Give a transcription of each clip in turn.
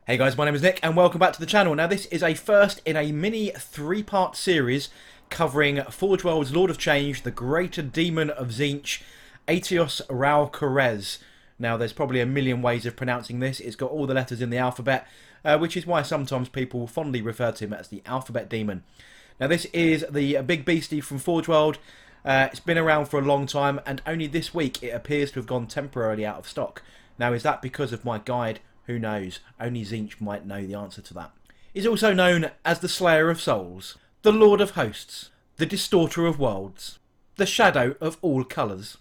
Hey guys, my name is Nick and welcome back to the channel. Now this is a first in a mini three-part series covering Forgeworld's Lord of Change, the Greater Daemon of Tzeentch, Aetaos'Rau'Keres. Now there's probably a million ways of pronouncing this. It's got all the letters in the alphabet, which is why sometimes people fondly refer to him as the Alphabet Demon. Now this is the big beastie from Forgeworld. It's been around for a long time and only this week it appears to have gone temporarily out of stock. Now is that because of my guide? Who knows? Only Tzeentch might know the answer to that. He's also known as the Slayer of Souls, the Lord of Hosts, the Distorter of Worlds, the Shadow of all Colours,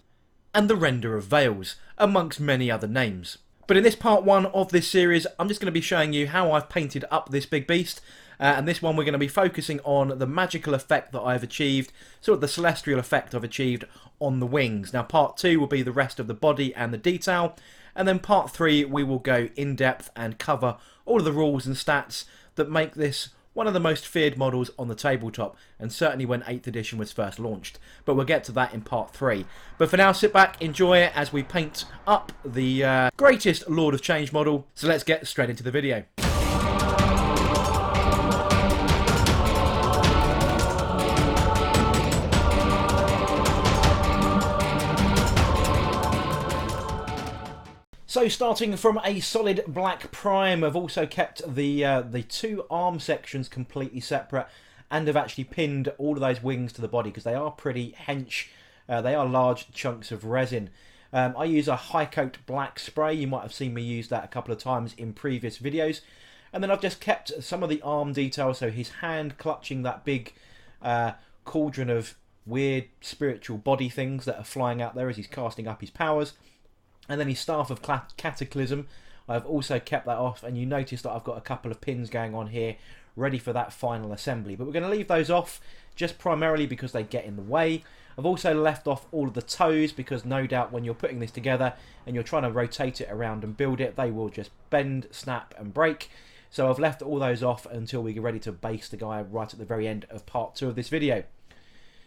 and the Render of Veils, amongst many other names. But in this part one of this series, I'm just going to be showing you how I've painted up this big beast. And this one we're going to be focusing on the magical effect that I've achieved, sort of the celestial effect I've achieved on the wings. Now part 2 will be the rest of the body and the detail. And then part 3 we will go in depth and cover all of the rules and stats that make this one of the most feared models on the tabletop, and certainly when 8th edition was first launched. But we'll get to that in part 3. But for now, sit back, enjoy it as we paint up the greatest Lord of Change model. So let's get straight into the video. So starting from a solid black prime, I've also kept the two arm sections completely separate and have actually pinned all of those wings to the body because they are pretty hench. They are large chunks of resin. I use a high coat black spray. You might have seen me use that a couple of times in previous videos. And then I've just kept some of the arm detail, so his hand clutching that big cauldron of weird spiritual body things that are flying out there as he's casting up his powers. And then his Staff of Cataclysm, I've also kept that off, and you notice that I've got a couple of pins going on here ready for that final assembly. But we're going to leave those off just primarily because they get in the way. I've also left off all of the toes because no doubt when you're putting this together and you're trying to rotate it around and build it, they will just bend, snap and break. So I've left all those off until we get ready to base the guy right at the very end of part 2 of this video.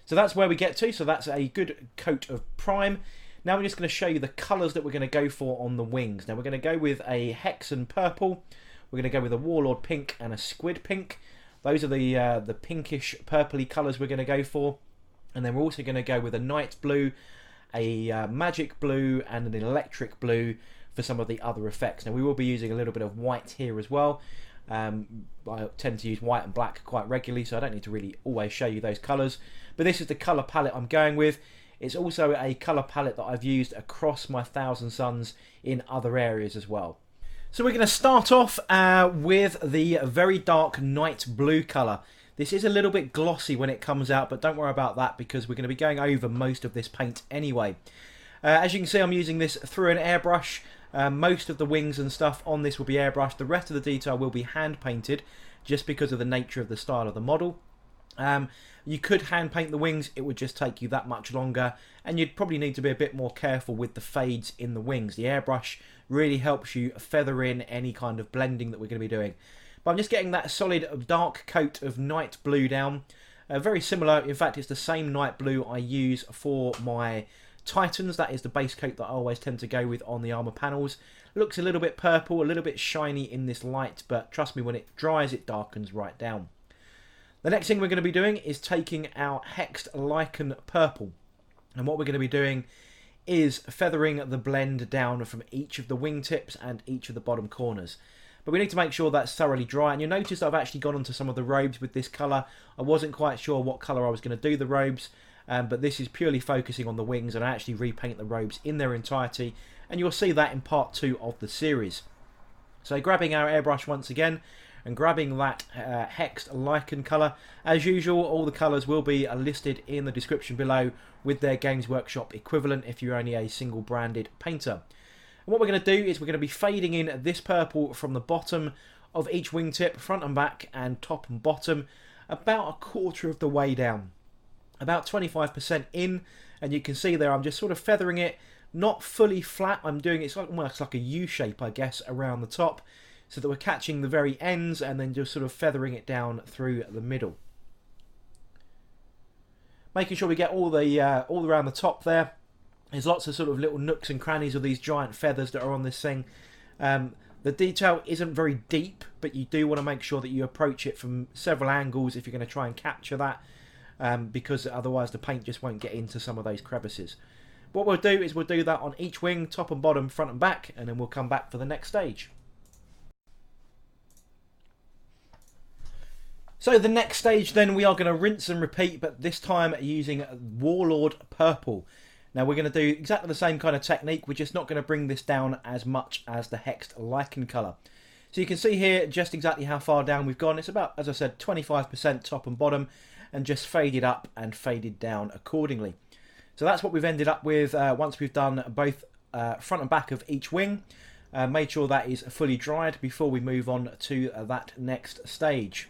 So that's where we get to, so that's a good coat of prime. Now we're just going to show you the colours that we're going to go for on the wings. Now we're going to go with a Hexed purple, we're going to go with a Warlord pink and a Squid pink. Those are the pinkish purpley colours we're going to go for. And then we're also going to go with a Night Blue, a Magic Blue and an Electric Blue for some of the other effects. Now we will be using a little bit of white here as well. I tend to use white and black quite regularly, so I don't need to really always show you those colours. But this is the colour palette I'm going with. It's also a colour palette that I've used across my 1000 Suns in other areas as well. So we're going to start off with the very dark Night Blue colour. This is a little bit glossy when it comes out, but don't worry about that because we're going to be going over most of this paint anyway. As you can see, I'm using this through an airbrush. Most of the wings and stuff on this will be airbrushed. The rest of the detail will be hand painted just because of the nature of the style of the model. You could hand paint the wings, it would just take you that much longer, and you'd probably need to be a bit more careful with the fades in the wings. The airbrush really helps you feather in any kind of blending that we're going to be doing. But I'm just getting that solid dark coat of Night Blue down. Very similar, in fact it's the same Night Blue I use for my Titans. That is the base coat that I always tend to go with on the armour panels. Looks a little bit purple, a little bit shiny in this light, but trust me, when it dries it darkens right down. The next thing we're going to be doing is taking our Hexed Lichen purple, and what we're going to be doing is feathering the blend down from each of the wingtips and each of the bottom corners. But we need to make sure that's thoroughly dry, and you'll notice that I've actually gone onto some of the robes with this colour. I wasn't quite sure what colour I was going to do the robes, but this is purely focusing on the wings, and I actually repaint the robes in their entirety, and you'll see that in part 2 of the series. So grabbing our airbrush once again, and grabbing that Hexed Lichen colour. As usual, all the colours will be listed in the description below with their Games Workshop equivalent if you're only a single branded painter. And what we're going to do is we're going to be fading in this purple from the bottom of each wingtip, front and back and top and bottom, about a quarter of the way down. About 25% in, and you can see there I'm just sort of feathering it, not fully flat. I'm doing it's like almost like a U shape, I guess, around the top, so that we're catching the very ends and then just sort of feathering it down through the middle. Making sure we get all around the top there. There's lots of sort of little nooks and crannies of these giant feathers that are on this thing. They're The detail isn't very deep, but you do want to make sure that you approach it from several angles if you're going to try and capture that, because otherwise the paint just won't get into some of those crevices. What we'll do is we'll do that on each wing, top and bottom, front and back, and then we'll come back for the next stage. So the next stage then, we are going to rinse and repeat, but this time using Warlord Purple. Now we're going to do exactly the same kind of technique, we're just not going to bring this down as much as the Hexed Lichen colour. So you can see here just exactly how far down we've gone. It's about, as I said, 25% top and bottom, and just faded up and faded down accordingly. So that's what we've ended up with once we've done both front and back of each wing. Made sure that is fully dried before we move on to that next stage.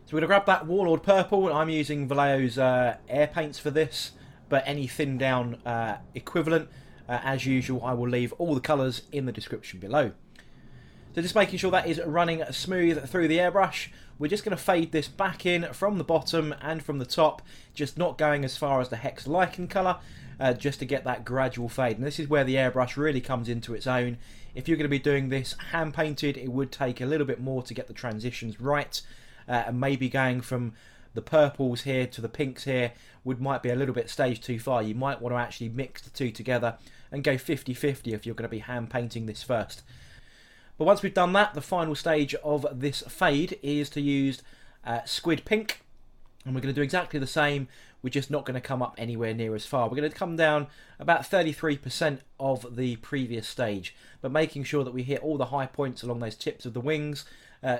So we're going to grab that Warlord Purple. I'm using Vallejo's air paints for this, but any thin down equivalent, as usual, I will leave all the colours in the description below. So just making sure that is running smooth through the airbrush. We're just going to fade this back in from the bottom and from the top, just not going as far as the Hexed Lichen colour, just to get that gradual fade. And this is where the airbrush really comes into its own. If you're going to be doing this hand painted, it would take a little bit more to get the transitions right. And maybe going from the purples here to the pinks here might be a little bit stage too far. You might want to actually mix the two together and go 50-50 if you're going to be hand painting this first. But once we've done that, the final stage of this fade is to use Squid Pink. And we're going to do exactly the same. We're just not going to come up anywhere near as far. We're going to come down about 33% of the previous stage, but making sure that we hit all the high points along those tips of the wings,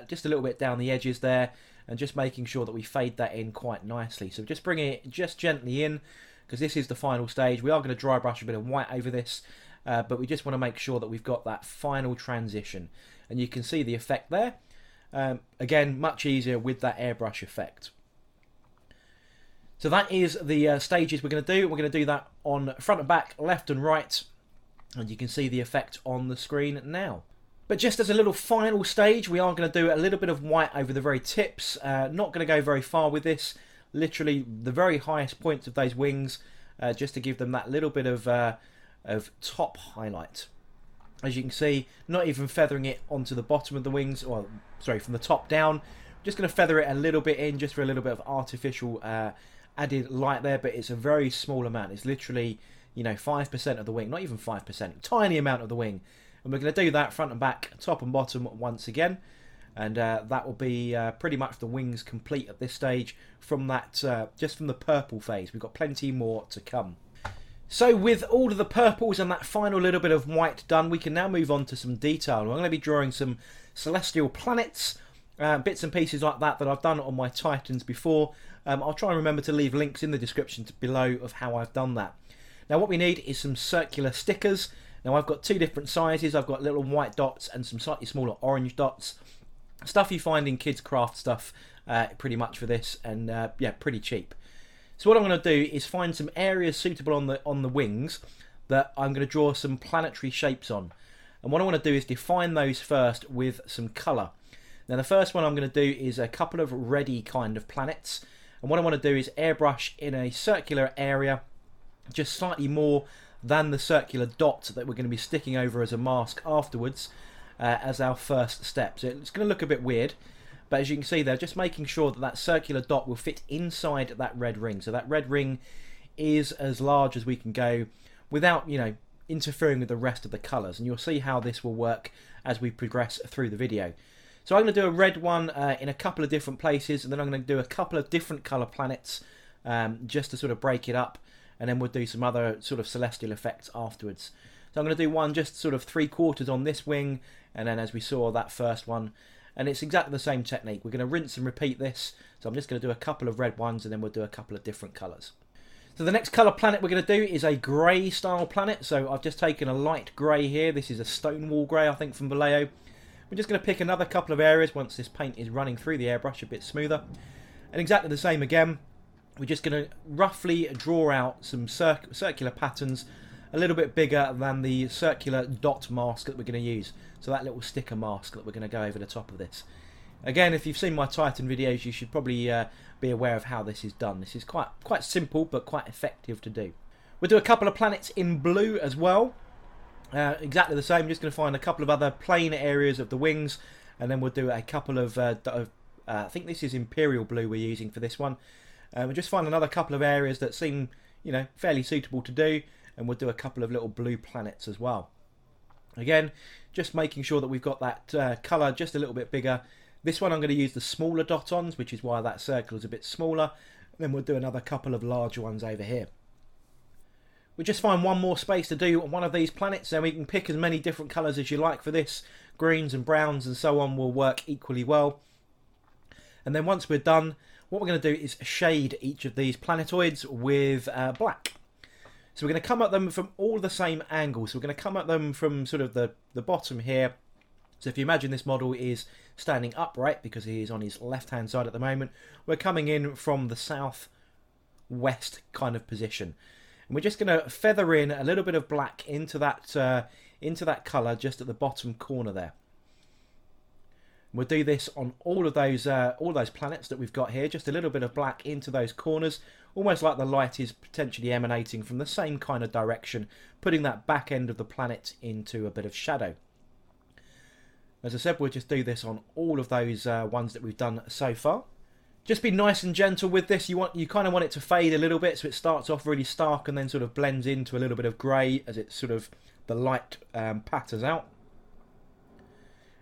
just a little bit down the edges there, and just making sure that we fade that in quite nicely. So just bringing it just gently in, because this is the final stage. We are going to dry brush a bit of white over this, but we just want to make sure that we've got that final transition. And you can see the effect there. Again, much easier with that airbrush effect. So that is the stages we're going to do. We're going to do that on front and back, left and right. And you can see the effect on the screen now. But just as a little final stage, we are going to do a little bit of white over the very tips. Not going to go very far with this. Literally the very highest points of those wings, just to give them that little bit of top highlight. As you can see, not even feathering it onto the bottom of the wings, or sorry, from the top down. Just going to feather it a little bit in, just for a little bit of artificial added light there, but it's a very small amount. It's literally, you know, 5% of the wing, not even 5%, tiny amount of the wing. And we're going to do that front and back, top and bottom once again. And that will be pretty much the wings complete at this stage from that, just from the purple phase. We've got plenty more to come. So with all of the purples and that final little bit of white done, we can now move on to some detail. I'm going to be drawing some celestial planets, bits and pieces like that I've done on my Titans before. I'll try and remember to leave links in the description below of how I've done that. Now what we need is some circular stickers. Now I've got two different sizes. I've got little white dots and some slightly smaller orange dots. Stuff you find in kids craft stuff pretty much for this, and yeah, pretty cheap. So what I'm going to do is find some areas suitable on the wings that I'm going to draw some planetary shapes on. And what I want to do is define those first with some colour. Now the first one I'm going to do is a couple of reddy kind of planets. And what I want to do is airbrush in a circular area, just slightly more than the circular dot that we're going to be sticking over as a mask afterwards, as our first step. So it's going to look a bit weird, but as you can see there, just making sure that that circular dot will fit inside that red ring. So that red ring is as large as we can go without, you know, interfering with the rest of the colours. And you'll see how this will work as we progress through the video. So I'm going to do a red one in a couple of different places, and then I'm going to do a couple of different colour planets just to sort of break it up, and then we'll do some other sort of celestial effects afterwards. So I'm going to do one just sort of 3/4 on this wing, and then as we saw that first one, and it's exactly the same technique. We're going to rinse and repeat this, so I'm just going to do a couple of red ones, and then we'll do a couple of different colours. So the next colour planet we're going to do is a grey style planet. So I've just taken a light grey here. This is a Stonewall grey, I think, from Vallejo. We're just going to pick another couple of areas once this paint is running through the airbrush a bit smoother. And exactly the same again. We're just going to roughly draw out some circular patterns a little bit bigger than the circular dot mask that we're going to use. So that little sticker mask that we're going to go over the top of this. Again, if you've seen my Titan videos, you should probably be aware of how this is done. This is quite simple, but quite effective to do. We'll do a couple of planets in blue as well. Exactly the same, just going to find a couple of other plain areas of the wings, and then we'll do a couple of, I think this is Imperial Blue we're using for this one. We'll just find another couple of areas that seem, you know, fairly suitable to do, and we'll do a couple of little blue planets as well. Again, just making sure that we've got that colour just a little bit bigger. This one I'm going to use the smaller dot-ons, which is why that circle is a bit smaller. Then we'll do another couple of larger ones over here. We'll just find one more space to do on one of these planets, and we can pick as many different colours as you like for this. Greens and browns and so on will work equally well. And then once we're done, what we're going to do is shade each of these planetoids with black. So we're going to come at them from all the same angles. So we're going to come at them from sort of the bottom here. So if you imagine this model is standing upright because he is on his left-hand side at the moment, we're coming in from the south-west kind of position. And we're just going to feather in a little bit of black into that colour just at the bottom corner there. We'll do this on all those planets that we've got here. Just a little bit of black into those corners, almost like the light is potentially emanating from the same kind of direction, putting that back end of the planet into a bit of shadow. As I said, we'll just do this on all of those ones that we've done so far. Just be nice and gentle with this. You kind of want it to fade a little bit, so it starts off really stark and then sort of blends into a little bit of grey as it sort of the light patters out.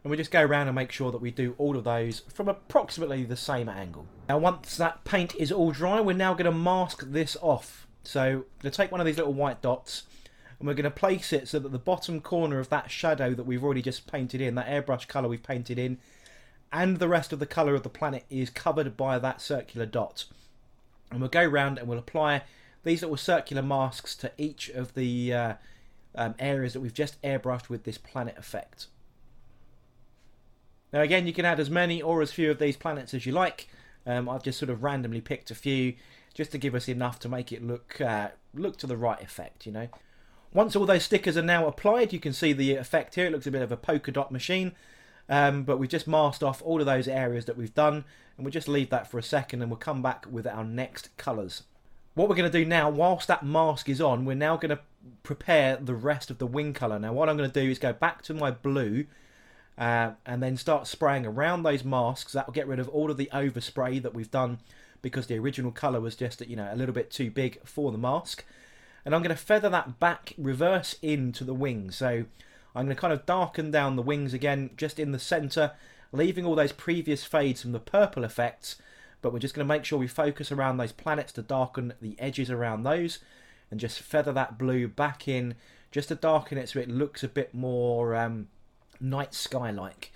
And we just go around and make sure that we do all of those from approximately the same angle. Now once that paint is all dry, we're now going to mask this off. So I'm going to take one of these little white dots and we're going to place it so that the bottom corner of that shadow that we've already just painted in, that airbrush colour we've painted in, and the rest of the colour of the planet is covered by that circular dot. And we'll go around and we'll apply these little circular masks to each of the areas that we've just airbrushed with this planet effect. Now again, you can add as many or as few of these planets as you like. I've just sort of randomly picked a few just to give us enough to make it look to the right effect, you know. Once all those stickers are now applied, you can see the effect here. It looks a bit of a polka dot machine. But we've just masked off all of those areas that we've done, and we'll just leave that for a second and we'll come back with our next colours. What we're going to do now, whilst that mask is on, we're now going to prepare the rest of the wing colour. Now what I'm going to do is go back to my blue and then start spraying around those masks. That will get rid of all of the overspray that we've done because the original colour was just, you know, a little bit too big for the mask. And I'm going to feather that back reverse into the wings. So I'm going to kind of darken down the wings again, just in the centre, leaving all those previous fades from the purple effects, but we're just going to make sure we focus around those planets to darken the edges around those, and just feather that blue back in, just to darken it so it looks a bit more night sky-like.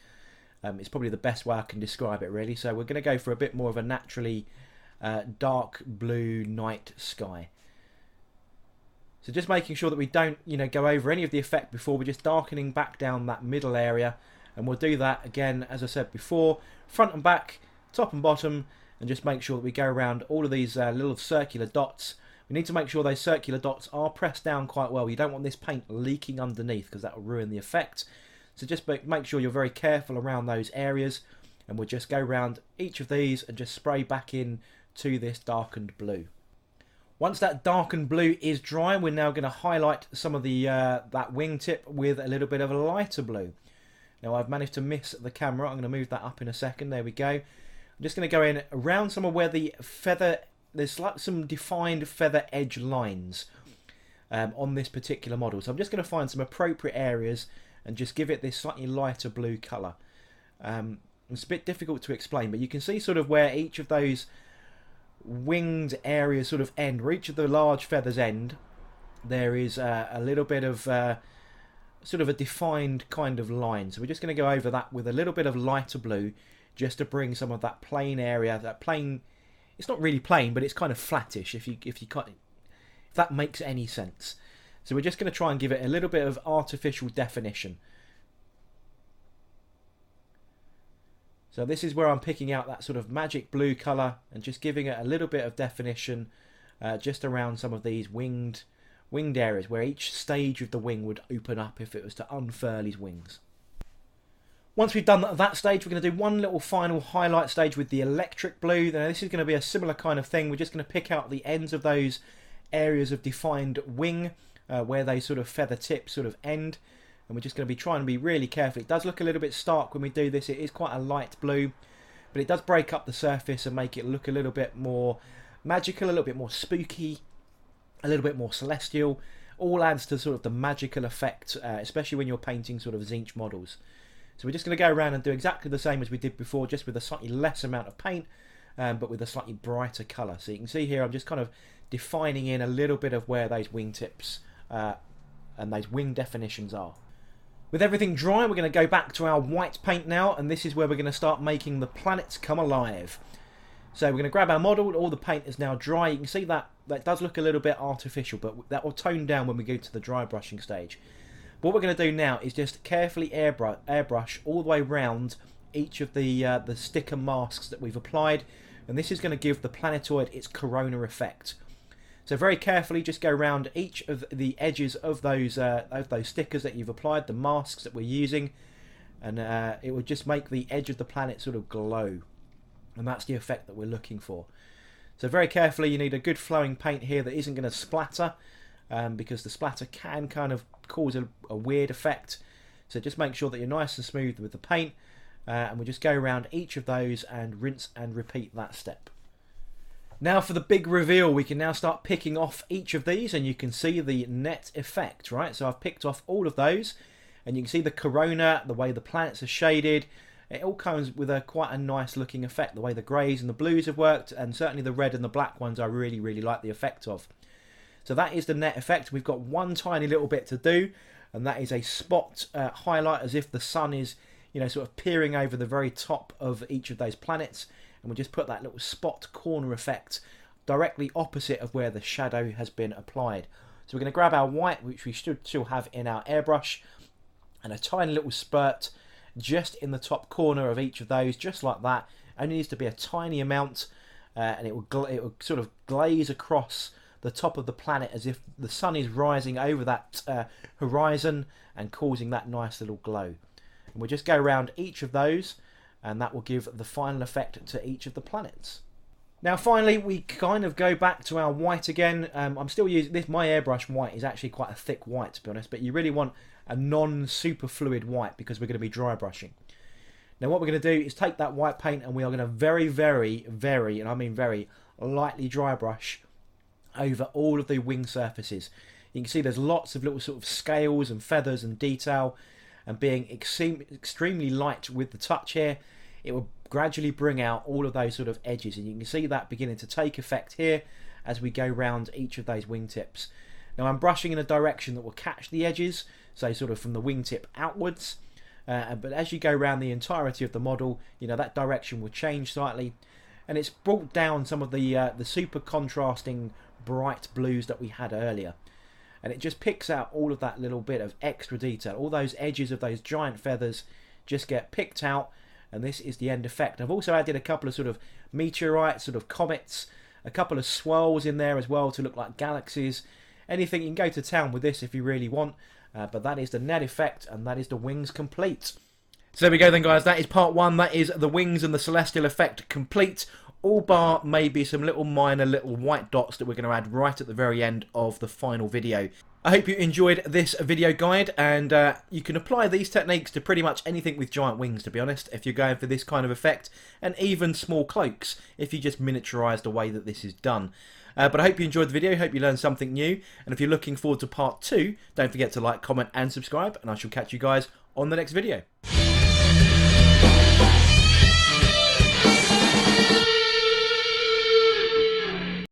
It's probably the best way I can describe it, really. So we're going to go for a bit more of a naturally dark blue night sky. So just making sure that we don't, you know, go over any of the effect before. We're just darkening back down that middle area, and we'll do that again, as I said before, front and back, top and bottom, and just make sure that we go around all of these little circular dots. We need to make sure those circular dots are pressed down quite well. You don't want this paint leaking underneath because that will ruin the effect. So just make sure you're very careful around those areas, and we'll just go around each of these and just spray back in to this darkened blue. Once that darkened blue is dry, we're now going to highlight some of the that wingtip with a little bit of a lighter blue. Now I've managed to miss the camera. I'm going to move that up in a second. There we go. I'm just going to go in around somewhere where the feather, there's like some defined feather edge lines on this particular model. So I'm just going to find some appropriate areas and just give it this slightly lighter blue colour. It's a bit difficult to explain, but you can see sort of where each of those winged areas sort of end, where each of the large feathers end, there is a little bit of sort of a defined kind of line. So we're just going to go over that with a little bit of lighter blue, just to bring some of that plain area, that plain, it's not really plain, but it's kind of flattish, if that makes any sense. So we're just going to try and give it a little bit of artificial definition. So this is where I'm picking out that sort of magic blue colour and just giving it a little bit of definition just around some of these winged areas where each stage of the wing would open up if it was to unfurl his wings. Once we've done that stage, we're going to do one little final highlight stage with the electric blue. Now this is going to be a similar kind of thing. We're just going to pick out the ends of those areas of defined wing where they sort of feather tips sort of end. And we're just going to be trying to be really careful. It does look a little bit stark when we do this. It is quite a light blue, but it does break up the surface and make it look a little bit more magical, a little bit more spooky, a little bit more celestial. All adds to sort of the magical effect, especially when you're painting sort of Tzeentch models. So we're just going to go around and do exactly the same as we did before, just with a slightly less amount of paint, but with a slightly brighter colour. So you can see here I'm just kind of defining in a little bit of where those wingtips and those wing definitions are. With everything dry, we're going to go back to our white paint now, and this is where we're going to start making the planets come alive. So we're going to grab our model, all the paint is now dry. You can see that does look a little bit artificial, but that will tone down when we go to the dry brushing stage. What we're going to do now is just carefully airbrush all the way around each of the sticker masks that we've applied, and this is going to give the planetoid its corona effect. So very carefully just go around each of the edges of those stickers that you've applied, the masks that we're using, and it will just make the edge of the planet sort of glow. And that's the effect that we're looking for. So very carefully, you need a good flowing paint here that isn't going to splatter, because the splatter can kind of cause a weird effect. So just make sure that you're nice and smooth with the paint, and we'll just go around each of those and rinse and repeat that step. Now for the big reveal, we can now start picking off each of these, and you can see the net effect, right? So I've picked off all of those, and you can see the corona, the way the planets are shaded. It all comes with quite a nice looking effect, the way the greys and the blues have worked, and certainly the red and the black ones I really, really like the effect of. So that is the net effect. We've got one tiny little bit to do, and that is a spot highlight as if the sun is, sort of peering over the very top of each of those planets. And we'll just put that little spot corner effect directly opposite of where the shadow has been applied. So we're going to grab our white, which we should still have in our airbrush, and a tiny little spurt just in the top corner of each of those, just like that. Only needs to be a tiny amount, and it will sort of glaze across the top of the planet as if the sun is rising over that horizon and causing that nice little glow. And we'll just go around each of those, and that will give the final effect to each of the planets. Now finally, we kind of go back to our white again. I'm still using this. My airbrush white is actually quite a thick white, to be honest, but you really want a non-super fluid white because we're going to be dry brushing. Now what we're going to do is take that white paint, and we are going to very, very, very, and I mean very, lightly dry brush over all of the wing surfaces. You can see there's lots of little sort of scales and feathers and detail, and being extremely light with the touch here, it will gradually bring out all of those sort of edges, and you can see that beginning to take effect here as we go round each of those wingtips. Now I'm brushing in a direction that will catch the edges, so sort of from the wingtip outwards, but as you go around the entirety of the model, that direction will change slightly, and it's brought down some of the super contrasting bright blues that we had earlier. And it just picks out all of that little bit of extra detail. All those edges of those giant feathers just get picked out, and this is the end effect. I've also added a couple of sort of meteorites, sort of comets, a couple of swirls in there as well to look like galaxies. Anything, you can go to town with this if you really want, but that is the net effect, and that is the wings complete. So there we go then, guys. That is part one. That is the wings and the celestial effect complete. All bar maybe some little minor little white dots that we're going to add right at the very end of the final video. I hope you enjoyed this video guide, and you can apply these techniques to pretty much anything with giant wings, to be honest, if you're going for this kind of effect, and even small cloaks if you just miniaturise the way that this is done. But I hope you enjoyed the video, hope you learned something new, and if you're looking forward to part 2, don't forget to like, comment and subscribe, and I shall catch you guys on the next video.